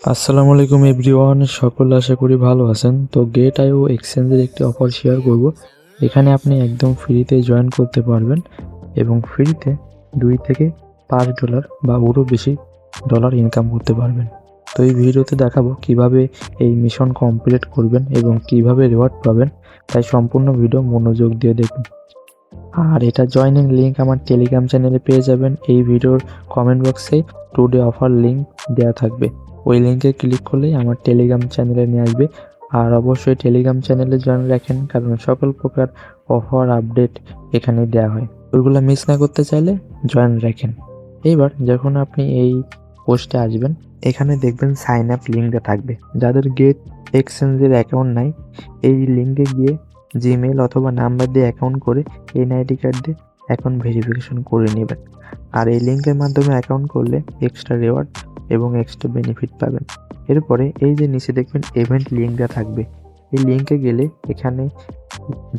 আসসালামু আলাইকুম এভরিওয়ান, সকলে আশা করি ভালো আছেন। তো গেট আইও এক্সচেঞ্জের একটি অফার শেয়ার করব। এখানে আপনি একদম ফ্রিতে জয়েন করতে পারবেন এবং ফ্রিতে $2 থেকে $5 বা ওরও বেশি ডলার ইনকাম করতে পারবেন। তো এই ভিডিওতে দেখাবো কিভাবে এই মিশন কমপ্লিট করবেন এবং কিভাবে রিওয়ার্ড পাবেন, তাই সম্পূর্ণ ভিডিও মনোযোগ দিয়ে দেখুন। আর এটা জয়েনিং লিঙ্ক আমার টেলিগ্রাম চ্যানেলে পেয়ে যাবেন। এই ভিডিওর কমেন্ট বক্সে টুডে অফার লিঙ্ক দেওয়া থাকবে। ওই লিঙ্কে ক্লিক করলেই আমার টেলিগ্রাম চ্যানেলে নিয়ে আসবে। আর অবশ্যই টেলিগ্রাম চ্যানেলে জয়েন রাখেন, কারণ সকল প্রকার অফার আপডেট এখানে দেওয়া হয়। ওইগুলো মিস না করতে চাইলে জয়েন রাখেন। এইবার যখন আপনি এই পোস্টে আসবেন, এখানে দেখবেন সাইন আপ লিঙ্কটা থাকবে। যাদের গেট এক্সচেঞ্জের অ্যাকাউন্ট নাই, এই লিঙ্কে গিয়ে জিমেল অথবা নাম্বার দিয়ে অ্যাকাউন্ট করে এনআইডি কার্ড দিয়ে অ্যাকাউন্ট ভেরিফিকেশন করে নেবেন। আর এই লিঙ্কের মাধ্যমে অ্যাকাউন্ট করলে এক্সট্রা রিওয়ার্ড এবং এক্সট্রা বেনিফিট পাবেন। এরপরে এই যে নিচে দেখবেন ইভেন্ট লিঙ্ক দেওয়া থাকবে, এই লিঙ্কে গেলে এখানে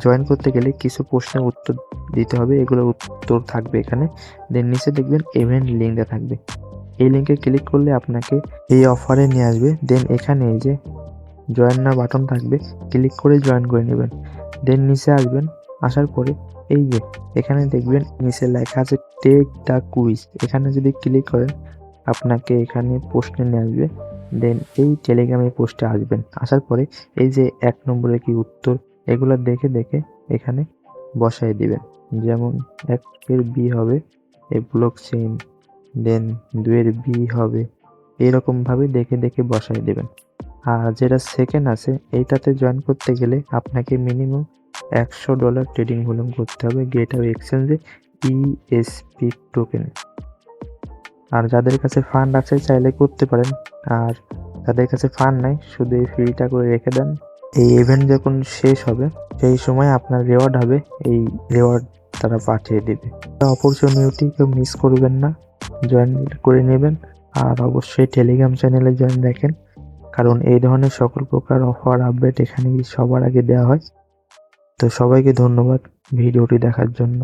জয়েন করতে গেলে কিছু প্রশ্নের উত্তর দিতে হবে, এগুলোর উত্তর থাকবে এখানে। দেন নিচে দেখবেন ইভেন্ট লিঙ্ক দেওয়া থাকবে, এই লিঙ্কে ক্লিক করলে আপনাকে এই অফারে নিয়ে আসবে। দেন এখানে এই যে জয়েন নাও বাটন থাকবে, ক্লিক করে জয়েন করে নেবেন। দেন নিচে আসবেন, আসার পরে এই যে এখানে দেখবেন নিচে লেখা আছে টেক দ্য কুইজ, এখানে যদি ক্লিক করেন আপনাকে এখানে প্রশ্নে নিয়ে আসবে। দেন এই টেলিগ্রামে পোস্টে আসবেন, আসার পরে এই যে 1 নম্বরে কি উত্তর, এগুলো দেখে দেখে এখানে বসাই দিবেন। যেমন 1 এর বি হবে এই ব্লক চেইন, দেন 2 এর বি হবে, এরকমভাবে দেখে দেখে বসাই দেবেন। আর যেটা সেকেন্ড আছে, এইটাতে জয়েন করতে গেলে আপনাকে মিনিমাম $100 ট্রেডিং ভলিউম করতে হবে গেটওয়ে এক্সচেঞ্জে ইএসপি টোকেনে। আর যাদের কাছে ফান্ড আছে চাইলে করতে পারেন, আর যাদের কাছে ফান্ড নাই শুধু এই ফ্রিটা করে রেখে দেন। এই ইভেন্ট যখন শেষ হবে সেই সময় আপনার রিওয়ার্ড হবে, এই রিওয়ার্ড তারা পাঠিয়ে দেবে। অপরচুনিটি কেউ মিস করবেন না, জয়েন করে নেবেন। আর অবশ্যই টেলিগ্রাম চ্যানেলে জয়েন রাখেন, কারণ এই ধরনের সকল প্রকার অফার আপডেট এখানে সবার আগে দেওয়া হয়। তো সবাইকে ধন্যবাদ ভিডিওটি দেখার জন্য।